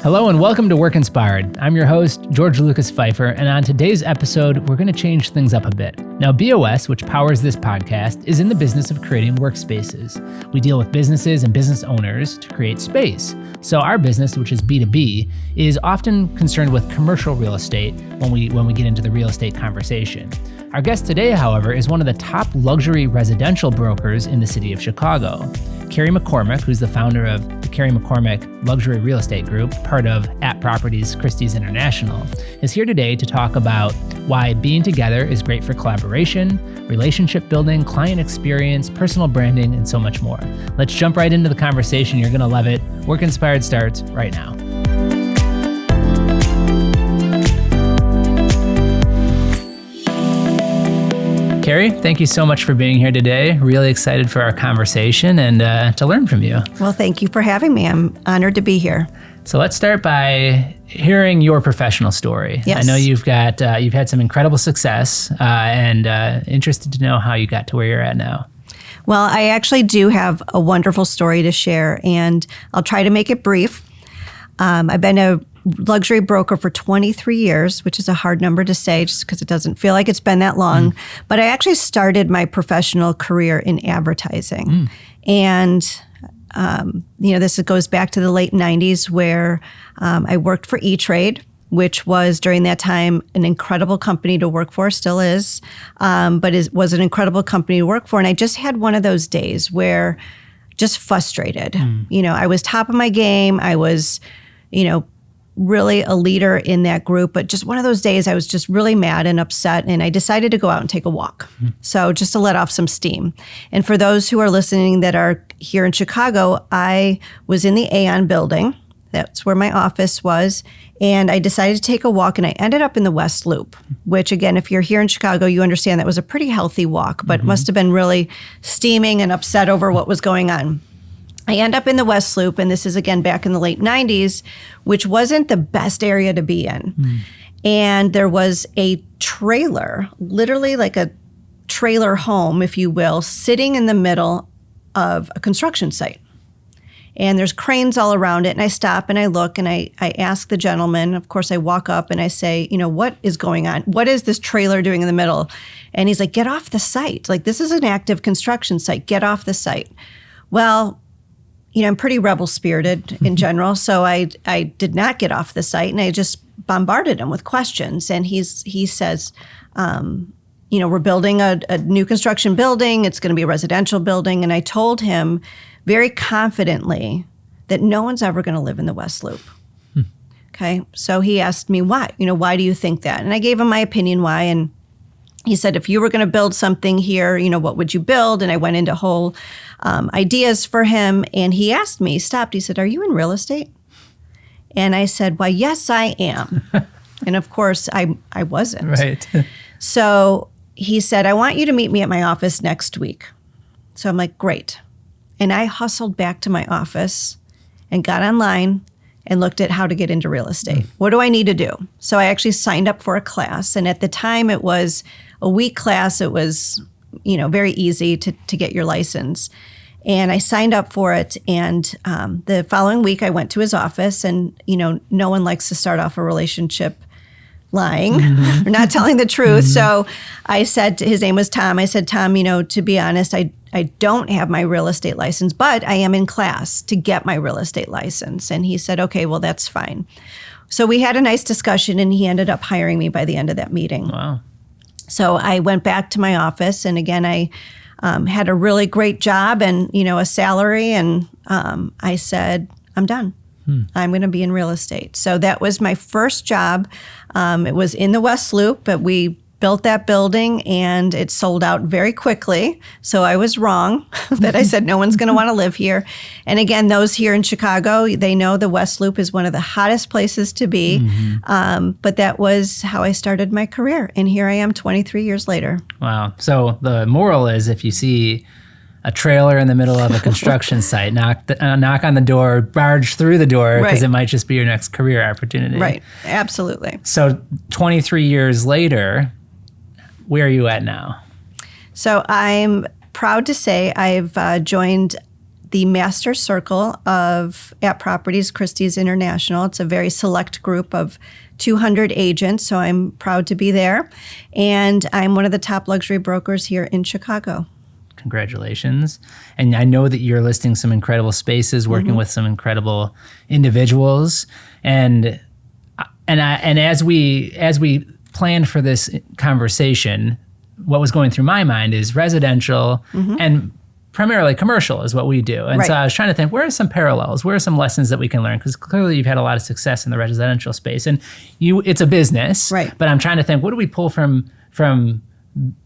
Hello and welcome to Work Inspired. I'm your host, George Lucas Pfeiffer, and on today's episode, we're going to change things up a bit. Now, BOS, which powers this podcast, is in the business of creating workspaces. We deal with businesses and business owners to create space. So our business, which is B2B, is often concerned with commercial real estate when we get into the real estate conversation. Our guest today, however, is one of the top luxury residential brokers in the city of Chicago. Carrie McCormick, who's the founder of the Carrie McCormick Luxury Real Estate Group, part of At Properties Christie's International, is here today to talk about why being together is great for collaboration, relationship building, client experience, personal branding, and so much more. Let's jump right into the conversation. You're going to love it. Work Inspired starts right now. Carrie, thank you so much for being here today. Really excited for our conversation and to learn from you. Well, thank you for having me. I'm honored to be here. So let's start by hearing your professional story. Yes. I know you've had some incredible success and interested to know how you got to where you're at now. Well, I actually do have a wonderful story to share, and I'll try to make it brief. I've been a luxury broker for 23 years, which is a hard number to say just because it doesn't feel like it's been that long. But I actually started my professional career in advertising. And, this goes back to the late 90s where I worked for E-Trade, which was during that time an incredible company to work for, still is, but was an incredible company to work for. And I just had one of those days where just frustrated. I was top of my game. I was, really a leader in that group. But just one of those days I was just really mad and upset, and I decided to go out and take a walk. So just to let off some steam. And for those who are listening that are here in Chicago, I was in the Aon building. That's where my office was. And I decided to take a walk, and I ended up in the West Loop, which again, if you're here in Chicago, you understand that was a pretty healthy walk, but must have been really steaming and upset over what was going on. I end up in the West Loop, and this is again back in the late 90s, which wasn't the best area to be in. And there was a trailer, literally like a trailer home, if you will, sitting in the middle of a construction site. And there's cranes all around it. And I stop and I look and I ask the gentleman, of course I walk up and I say, what is going on? What is this trailer doing in the middle? And he's like, get off the site. Like, this is an active construction site. Get off the site. Well, I'm pretty rebel-spirited in general, so I did not get off the site, and I just bombarded him with questions. And he says, we're building a new construction building. It's going to be a residential building. And I told him very confidently that no one's ever going to live in the West Loop. Okay, so he asked me why. Why do you think that? And I gave him my opinion why, and he said, if you were going to build something here, what would you build? And I went into whole ideas for him. And he asked me, he stopped, he said, are you in real estate? And I said, why, yes, I am. And of course, I wasn't. Right. So he said, I want you to meet me at my office next week. So I'm like, great. And I hustled back to my office and got online and looked at how to get into real estate. What do I need to do? So I actually signed up for a class. And at the time, it was a week class. It was, very easy to get your license. And I signed up for it. And the following week, I went to his office. And, no one likes to start off a relationship lying or not telling the truth. So I said, his name was Tom. I said, Tom, to be honest, I don't have my real estate license, but I am in class to get my real estate license. And he said, okay, well, that's fine. So we had a nice discussion, and he ended up hiring me by the end of that meeting. Wow. So I went back to my office, and again, I had a really great job and, a salary. And I said, I'm done. I'm going to be in real estate. So that was my first job. It was in the West Loop, but we built that building and it sold out very quickly. So I was wrong that I said no one's going to want to live here. And again, those here in Chicago, they know the West Loop is one of the hottest places to be. But that was how I started my career. And here I am 23 years later. Wow. So the moral is, if you see a trailer in the middle of a construction site, knock on the door, barge through the door, because it might just be your next career opportunity. Right. Absolutely. So 23 years later, where are you at now? So I'm proud to say I've joined the master circle of At Properties Christie's International. It's a very select group of 200 agents, so I'm proud to be there. And I'm one of the top luxury brokers here in Chicago. Congratulations. And I know that you're listing some incredible spaces, working with some incredible individuals. And as we planned for this conversation, what was going through my mind is residential and primarily commercial is what we do. And so I was trying to think, where are some parallels? Where are some lessons that we can learn? Because clearly you've had a lot of success in the residential space, and it's a business, right? But I'm trying to think, what do we pull from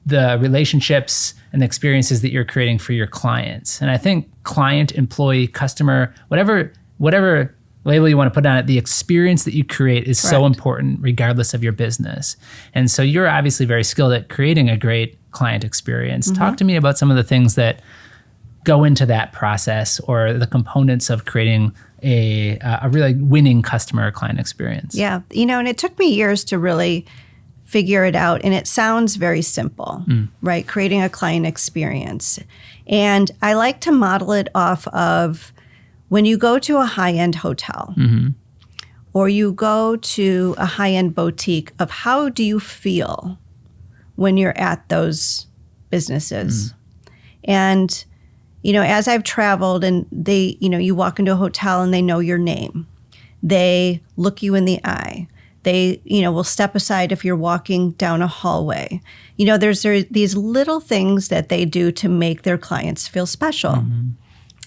the relationships and the experiences that you're creating for your clients? And I think client, employee, customer, whatever label you want to put on it, the experience that you create is so important regardless of your business. And so you're obviously very skilled at creating a great client experience. Talk to me about some of the things that go into that process, or the components of creating a really winning customer or client experience. Yeah, and it took me years to really figure it out. And it sounds very simple, right? Creating a client experience. And I like to model it off of when you go to a high-end hotel or you go to a high-end boutique, of how do you feel when you're at those businesses? And, as I've traveled and they, you walk into a hotel and they know your name. They look you in the eye. They, will step aside if you're walking down a hallway. There's these little things that they do to make their clients feel special.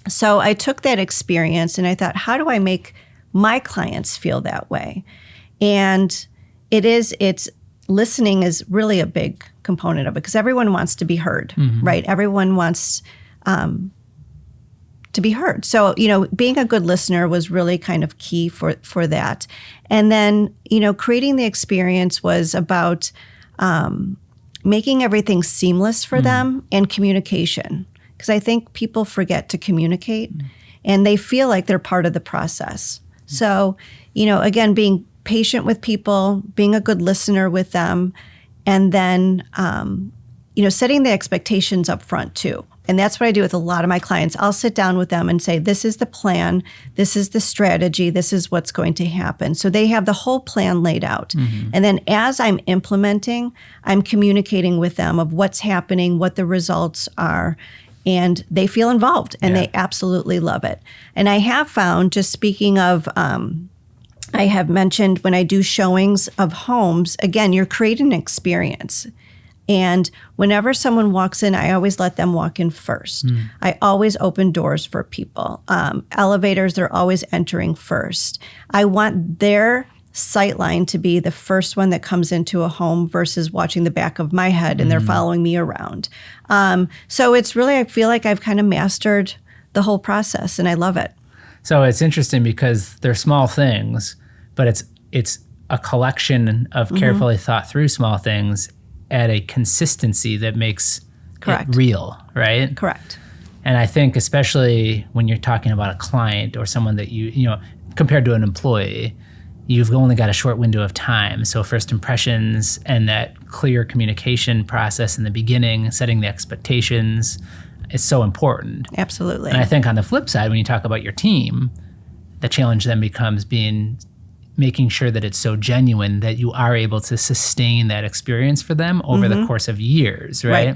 So I took that experience and I thought, how do I make my clients feel that way? And it's listening is really a big component of it, because everyone wants to be heard, right? Everyone wants to be heard. So, being a good listener was really kind of key for that. And then, creating the experience was about making everything seamless for them, and communication. Because I think people forget to communicate and they feel like they're part of the process. So, again, being patient with people, being a good listener with them, and then, setting the expectations up front too. And that's what I do with a lot of my clients. I'll sit down with them and say, this is the plan, this is the strategy, this is what's going to happen. So they have the whole plan laid out. And then as I'm implementing, I'm communicating with them of what's happening, what the results are, and they feel involved and they absolutely love it. And I have found, just speaking of, I have mentioned when I do showings of homes, again, you're creating an experience. And whenever someone walks in, I always let them walk in first. I always open doors for people. Elevators, they're always entering first. I want their sight line to be the first one that comes into a home versus watching the back of my head and they're following me around. So it's really, I feel like I've kind of mastered the whole process and I love it. So it's interesting because they're small things, but it's a collection of carefully thought through small things at a consistency that makes it real, right? Correct. And I think especially when you're talking about a client or someone that compared to an employee, you've only got a short window of time. So first impressions and that clear communication process in the beginning, setting the expectations, is so important. Absolutely. And I think on the flip side, when you talk about your team, the challenge then becomes making sure that it's so genuine that you are able to sustain that experience for them over the course of years, right?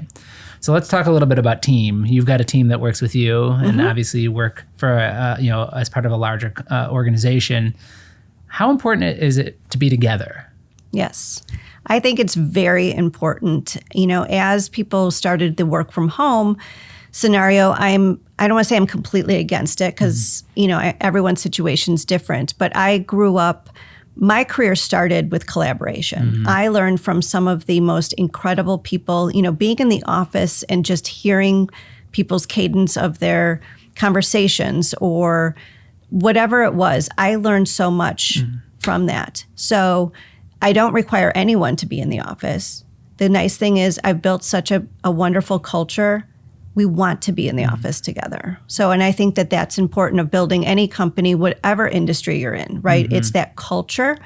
So let's talk a little bit about team. You've got a team that works with you, and obviously you work for, as part of a larger organization. How important is it to be together? Yes. I think it's very important. As people started the work from home scenario, I don't want to say I'm completely against it because, everyone's situation's different. But I grew up, my career started with collaboration. I learned from some of the most incredible people, being in the office and just hearing people's cadence of their conversations or whatever it was. I learned so much from that. So I don't require anyone to be in the office. The nice thing is I've built such a wonderful culture. We want to be in the office together. So, and I think that that's important of building any company, whatever industry you're in, right? It's that culture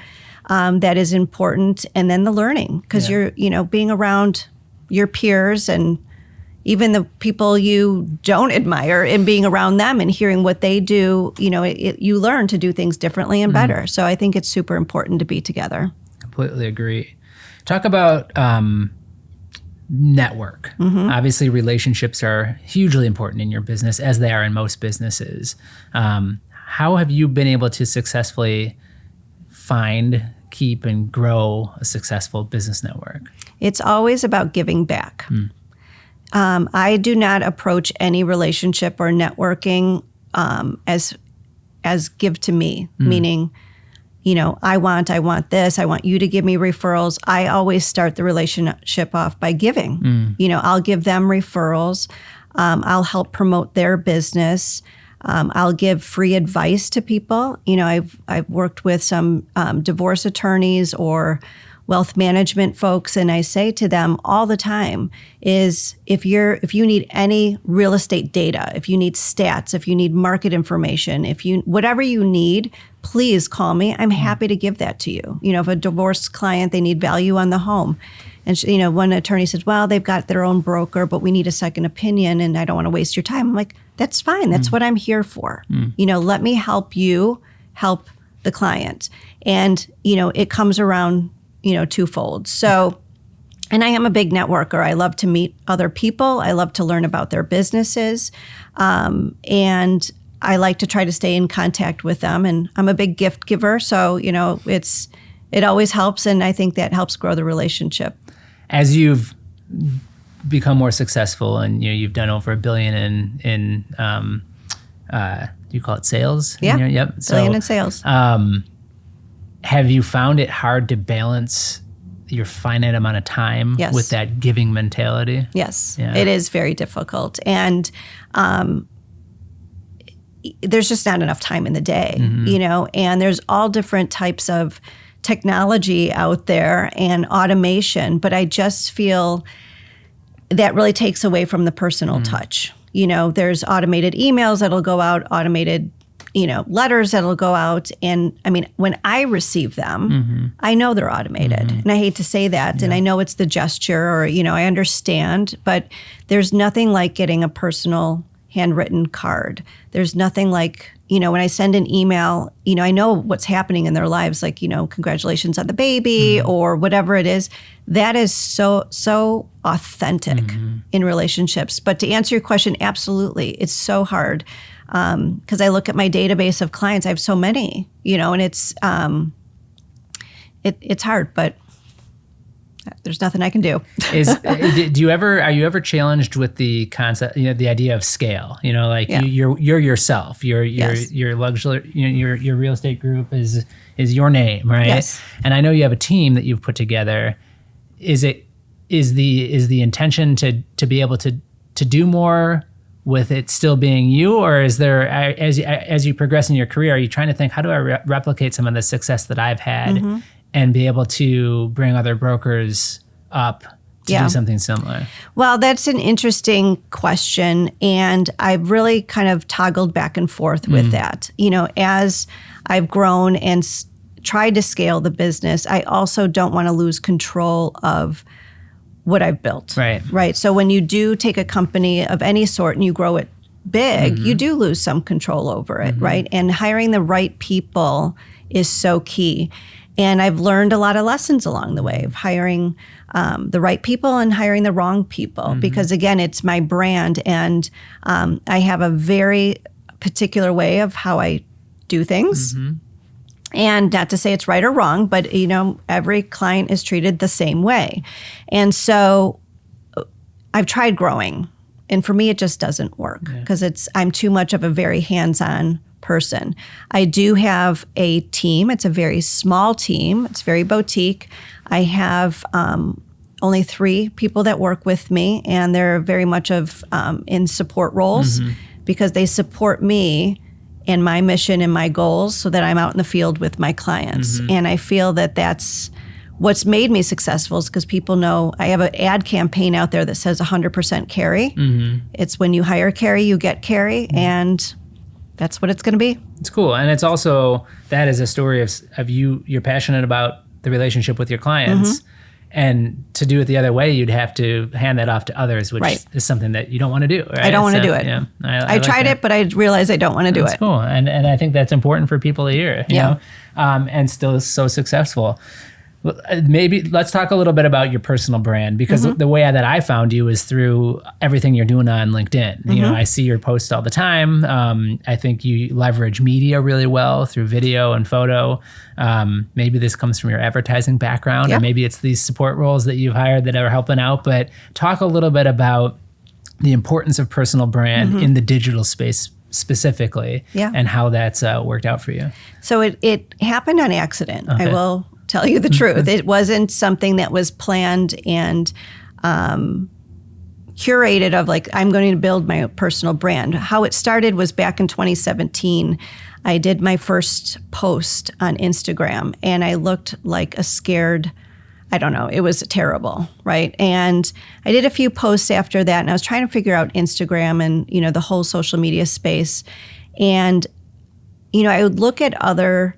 that is important. And then the learning, because you're, being around your peers and, even the people you don't admire, and being around them and hearing what they do, you learn to do things differently and better. So I think it's super important to be together. Completely agree. Talk about network. Obviously, relationships are hugely important in your business, as they are in most businesses. How have you been able to successfully find, keep, and grow a successful business network? It's always about giving back. I do not approach any relationship or networking as give to me, meaning, I want this, I want you to give me referrals. I always start the relationship off by giving. I'll give them referrals. I'll help promote their business. I'll give free advice to people. I've worked with some divorce attorneys or wealth management folks, and I say to them all the time is if you need any real estate data, if you need stats, if you need market information, whatever you need, please call me. I'm happy to give that to you. If a divorce client, they need value on the home. And one attorney says, well, they've got their own broker, but we need a second opinion and I don't want to waste your time. I'm like, that's fine. That's what I'm here for. Let me help you help the client. And, it comes around twofold. So, and I am a big networker. I love to meet other people. I love to learn about their businesses. And I like to try to stay in contact with them. And I'm a big gift giver. So, it always helps. And I think that helps grow the relationship. As you've become more successful and you've done over $1 billion in you call it sales? Yeah. Yep. Billion in sales. Have you found it hard to balance your finite amount of time with that giving mentality? Yes, it is very difficult. And there's just not enough time in the day, and there's all different types of technology out there and automation, but I just feel that really takes away from the personal touch. There's automated emails that'll go out, automated letters that'll go out. And I mean, when I receive them, I know they're automated. And I hate to say that. And I know it's the gesture or, I understand, but there's nothing like getting a personal handwritten card. There's nothing like, when I send an email, I know what's happening in their lives, like, congratulations on the baby or whatever it is. That is so authentic in relationships. But to answer your question, absolutely, it's so hard. Because I look at my database of clients, I have so many, and it's hard, but there's nothing I can do. Are you ever challenged with the concept, the idea of scale? You're yourself, your luxury, your real estate group is your name, right? Yes. And I know you have a team that you've put together. Is the intention to be able to do more with it still being you, or is there, as you progress in your career, are you trying to think, how do I replicate some of the success that I've had and be able to bring other brokers up to do something similar? Well, that's an interesting question, and I've really kind of toggled back and forth with that. As I've grown and tried to scale the business, I also don't want to lose control of what I've built. Right. So when you do take a company of any sort and you grow it big, you do lose some control over it, right? And hiring the right people is so key. And I've learned a lot of lessons along the way of hiring the right people and hiring the wrong people, because again, it's my brand, and I have a very particular way of how I do things. And not to say it's right or wrong, but every client is treated the same way. And so I've tried growing, and for me it just doesn't work because I'm too much of a very hands-on person. I do have a team. It's a very small team. It's very boutique. I have only 3 people that work with me, and they're very much in support roles because they support me and my mission and my goals so that I'm out in the field with my clients. And I feel that that's what's made me successful, is because people know I have an ad campaign out there that says 100% Carrie. It's when you hire Carrie, you get Carrie, and that's what it's going to be. It's cool. And it's also, that is a story of you're passionate about the relationship with your clients. And to do it the other way, you'd have to hand that off to others, which is something that you don't want to do. Right? I don't want to do it. Yeah, I like tried it, but I realized I don't want to do it. That's cool. And I think that's important for people to hear, you know, and still so successful. Maybe let's talk a little bit about your personal brand, because the way that I found you is through everything you're doing on LinkedIn. You know, I see your posts all the time. I think you leverage media really well through video and photo. Maybe this comes from your advertising background, or maybe it's these support roles that you've hired that are helping out. But talk a little bit about the importance of personal brand in the digital space specifically, and how that's worked out for you. So it happened on accident. Okay. I will tell you the truth. It wasn't something that was planned and curated of like, I'm going to build my personal brand. How it started was back in 2017. I did my first post on Instagram and I looked like a scared, I don't know, it was terrible, right? And I did a few posts after that and I was trying to figure out Instagram and, you know, the whole social media space. And, you know, I would look at other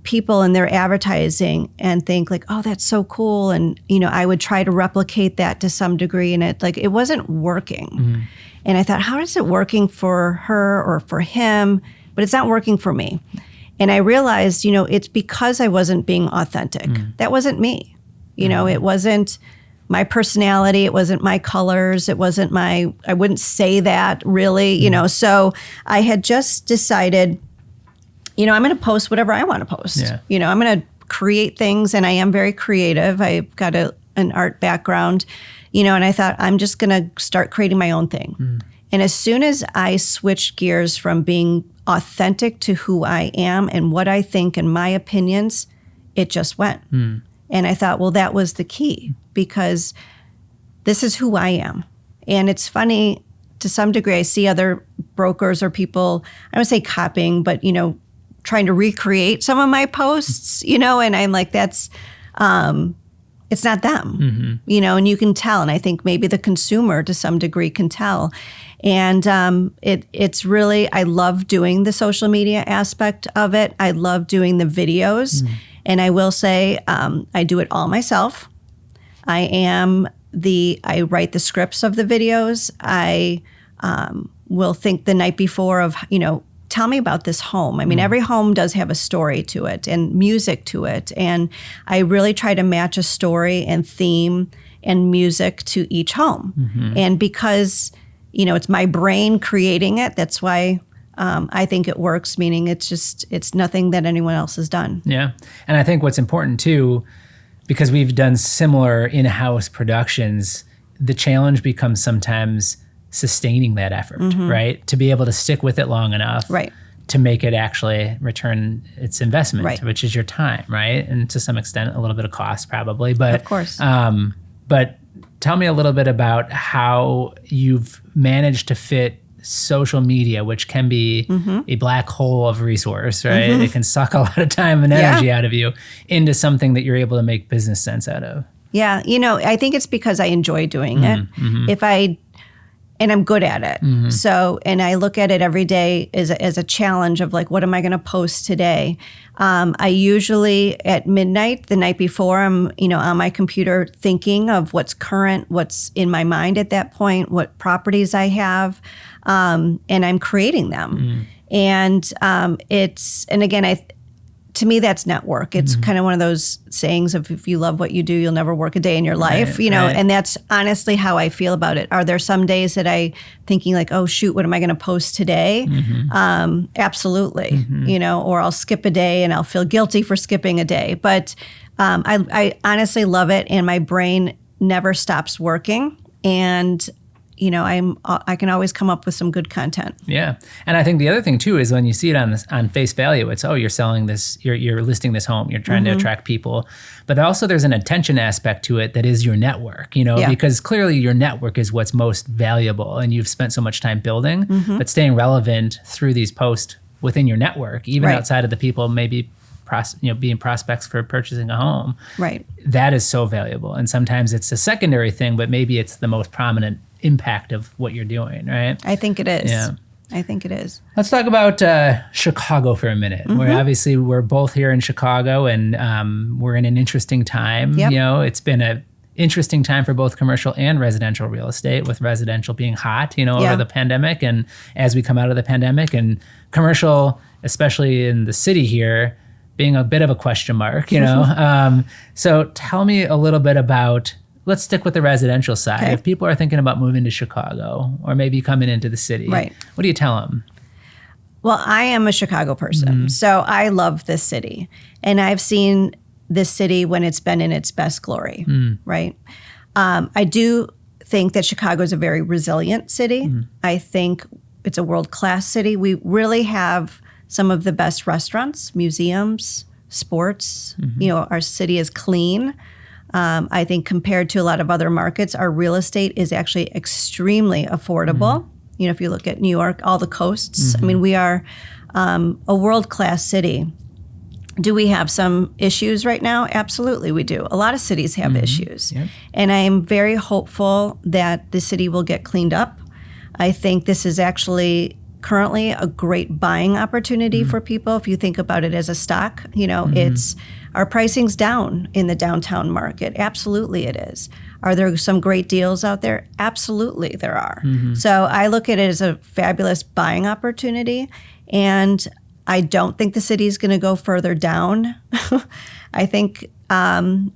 people and their advertising and think like, oh, that's so cool. And, you know, I would try to replicate that to some degree and it wasn't working. And I thought, how is it working for her or for him? But it's not working for me. And I realized, you know, it's because I wasn't being authentic. That wasn't me. You know, it wasn't my personality. It wasn't my colors. It wasn't I wouldn't say that really, you know. So I had just decided, you know, I'm going to post whatever I want to post. You know, I'm going to create things, and I am very creative. I've got an art background, you know, and I thought I'm just going to start creating my own thing. And as soon as I switched gears from being authentic to who I am and what I think and my opinions, it just went. And I thought, well, that was the key, because this is who I am. And it's funny, to some degree, I see other brokers or people, I don't say copying, but, you know, trying to recreate some of my posts, you know, and I'm like, that's, it's not them, you know, and you can tell. And I think maybe the consumer to some degree can tell. And it's really, I love doing the social media aspect of it. I love doing the videos. And I will say, I do it all myself. I write the scripts of the videos. I will think the night before of, you know, tell me about this home. I mean, every home does have a story to it and music to it. And I really try to match a story and theme and music to each home. And because, you know, it's my brain creating it, that's why I think it works, meaning it's nothing that anyone else has done. Yeah. And I think what's important too, because we've done similar in-house productions, the challenge becomes sometimes sustaining that effort, right? To be able to stick with it long enough to make it actually return its investment, which is your time, right? And to some extent, a little bit of cost probably. But of course. But tell me a little bit about how you've managed to fit social media, which can be a black hole of resource, right? It can suck a lot of time and energy out of you, into something that you're able to make business sense out of. Yeah, you know, I think it's because I enjoy doing it. And I'm good at it. So, and I look at it every day as a challenge of like, what am I going to post today? I usually at midnight, the night before, I'm, you know, on my computer thinking of what's current, what's in my mind at that point, what properties I have, and I'm creating them. And and again, to me, that's not work. It's kind of one of those sayings of, if you love what you do, you'll never work a day in your life, you know, and that's honestly how I feel about it. Are there some days that I thinking like, oh shoot, what am I going to post today? Absolutely. You know, or I'll skip a day and I'll feel guilty for skipping a day. But I honestly love it. And my brain never stops working. And you know, I can always come up with some good content. Yeah. And I think the other thing too is when you see it on face value, it's, oh, you're selling this, you're listing this home, you're trying to attract people. But also there's an attention aspect to it that is your network, you know, because clearly your network is what's most valuable and you've spent so much time building, but staying relevant through these posts within your network, even outside of the people maybe being prospects for purchasing a home. Right. That is so valuable. And sometimes it's a secondary thing, but maybe it's the most prominent impact of what you're doing, right? I think it is. Yeah. I think it is. Let's talk about Chicago for a minute. We're both here in Chicago, and we're in an interesting time. Yep. It's been a interesting time for both commercial and residential real estate, with residential being hot, over the pandemic, and as we come out of the pandemic, and commercial, especially in the city here, being a bit of a question mark, So tell me a little bit about, let's stick with the residential side. Okay. If people are thinking about moving to Chicago or maybe coming into the city, right, what do you tell them? Well, I am a Chicago person, so I love this city. And I've seen this city when it's been in its best glory, right? I do think that Chicago is a very resilient city. I think it's a world-class city. We really have some of the best restaurants, museums, sports. Our city is clean. I think compared to a lot of other markets, our real estate is actually extremely affordable. If you look at New York, all the coasts, I mean, we are a world-class city. Do we have some issues right now? Absolutely, we do. A lot of cities have issues. Yep. And I am very hopeful that the city will get cleaned up. I think this is actually currently a great buying opportunity for people. If you think about it as a stock, it's our pricing's down in the downtown market. Absolutely it is. Are there some great deals out there? Absolutely there are. So I look at it as a fabulous buying opportunity, and I don't think the city is going to go further down. I think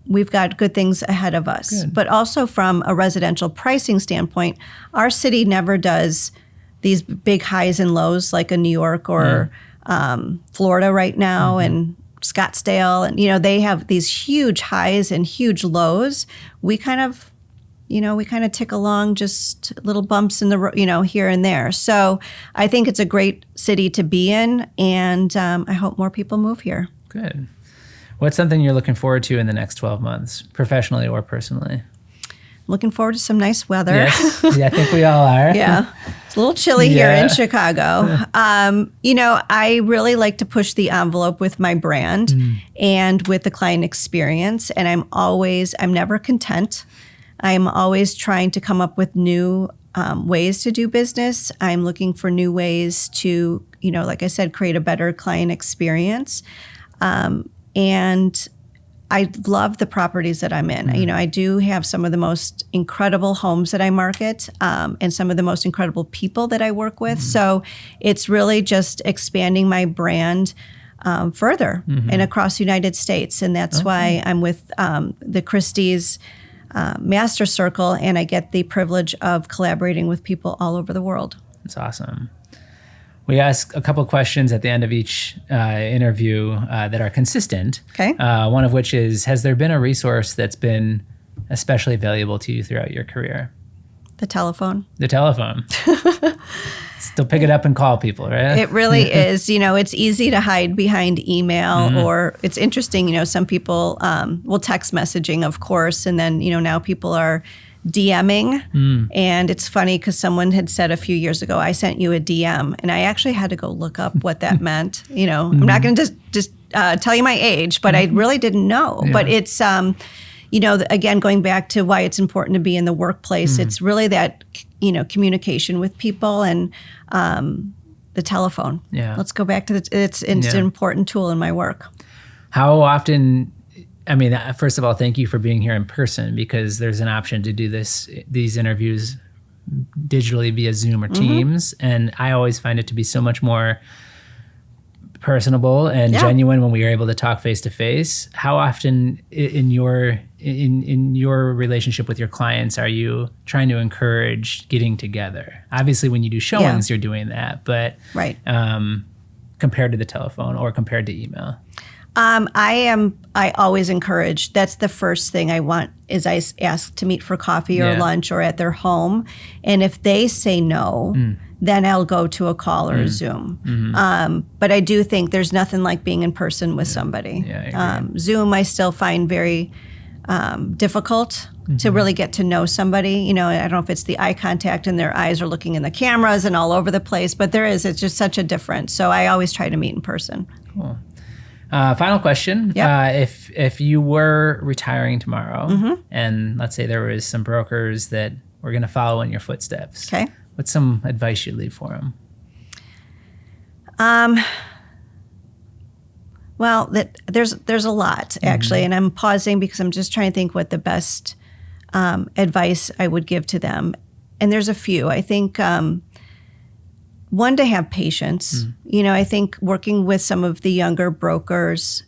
we've got good things ahead of us. Good. But also from a residential pricing standpoint, our city never does these big highs and lows like a New York or Florida right now, and Scottsdale, and they have these huge highs and huge lows. We kind of tick along, just little bumps in the here and there. So I think it's a great city to be in, and I hope more people move here. Good. What's something you're looking forward to in the next 12 months, professionally or personally? Looking forward to some nice weather. Yes, yeah, I think we all are. Yeah. It's a little chilly here in Chicago. I really like to push the envelope with my brand and with the client experience. And I'm never content. I'm always trying to come up with new ways to do business. I'm looking for new ways to, like I said, create a better client experience. And I love the properties that I'm in. I do have some of the most incredible homes that I market, and some of the most incredible people that I work with. So it's really just expanding my brand further and across the United States. And that's why I'm with the Christie's Master Circle, and I get the privilege of collaborating with people all over the world. That's awesome. We ask a couple questions at the end of each interview that are consistent. Okay. One of which is, has there been a resource that's been especially valuable to you throughout your career? The telephone. The telephone. Still pick it up and call people, right? It really is. It's easy to hide behind email, or it's interesting, some people will text messaging, of course, and then, now people are DMing. And it's funny because someone had said a few years ago, I sent you a DM, and I actually had to go look up what that meant. I'm not going to just tell you my age, but I really didn't know. Yeah. But it's, again, going back to why it's important to be in the workplace, it's really that, communication with people, and the telephone. Yeah. Let's go back to it's an important tool in my work. How often... first of all, thank you for being here in person, because there's an option to do these interviews digitally via Zoom or Teams. And I always find it to be so much more personable and genuine when we are able to talk face to face. How often in your relationship with your clients are you trying to encourage getting together? Obviously, when you do showings, you're doing that, but compared to the telephone or compared to email? I always encourage, that's the first thing I want, is I ask to meet for coffee or lunch or at their home. And if they say no, then I'll go to a call or a Zoom. But I do think there's nothing like being in person with somebody. Yeah, I agree. Zoom I still find very difficult to really get to know somebody. I don't know if it's the eye contact and their eyes are looking in the cameras and all over the place, but it's just such a difference. So I always try to meet in person. Cool. Final question. Yep. If you were retiring tomorrow, and let's say there was some brokers that were going to follow in your footsteps, what's some advice you'd leave for them? Well, there's a lot, actually, and I'm pausing because I'm just trying to think what the best advice I would give to them. And there's a few. I think one, to have patience. I think working with some of the younger brokers,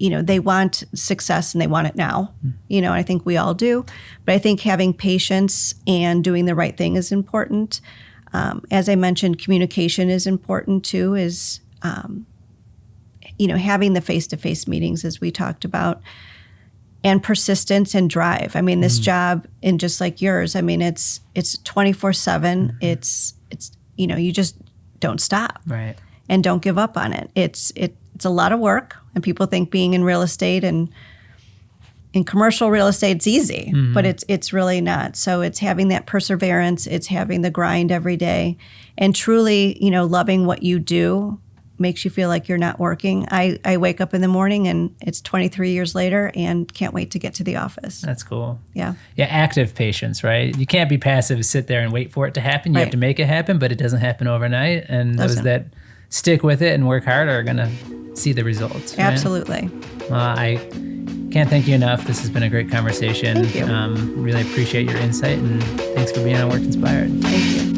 they want success and they want it now. I think we all do. But I think having patience and doing the right thing is important. As I mentioned, communication is important too, is having the face-to-face meetings, as we talked about, and persistence and drive. I mean, this job, and just like yours, I mean, it's 24/7. It's you just don't stop, right? And don't give up on it. It's a lot of work, and people think being in real estate and in commercial real estate, it's easy, but it's really not. So it's having that perseverance. It's having the grind every day, and truly, loving what you do makes you feel like you're not working. I wake up in the morning and it's 23 years later and can't wait to get to the office. That's cool. Yeah. Yeah, active patience, right? You can't be passive, sit there and wait for it to happen. You have to make it happen, but it doesn't happen overnight. And those that stick with it and work hard are going to see the results. Right? Absolutely. I can't thank you enough. This has been a great conversation. Thank you. Really appreciate your insight, and thanks for being on Work Inspired. Thank you.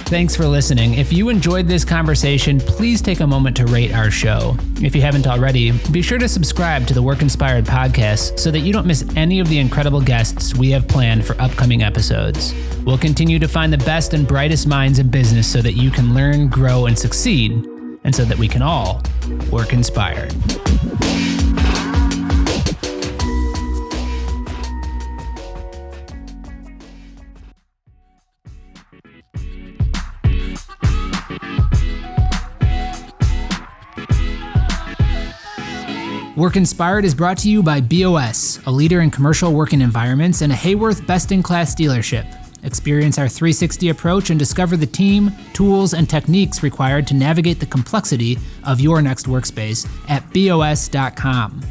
Thanks for listening. If you enjoyed this conversation, please take a moment to rate our show. If you haven't already, be sure to subscribe to the Work Inspired podcast so that you don't miss any of the incredible guests we have planned for upcoming episodes. We'll continue to find the best and brightest minds in business so that you can learn, grow, and succeed, and so that we can all work inspired. Work Inspired is brought to you by BOS, a leader in commercial working environments and a Hayworth best-in-class dealership. Experience our 360 approach and discover the team, tools, and techniques required to navigate the complexity of your next workspace at BOS.com.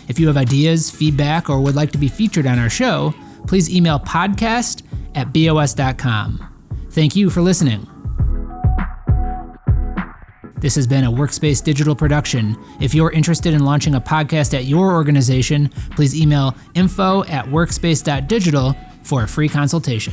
If you have ideas, feedback, or would like to be featured on our show, please email podcast@BOS.com. Thank you for listening. This has been a Workspace digital production. If you're interested in launching a podcast at your organization, please email info@workspace.digital for a free consultation.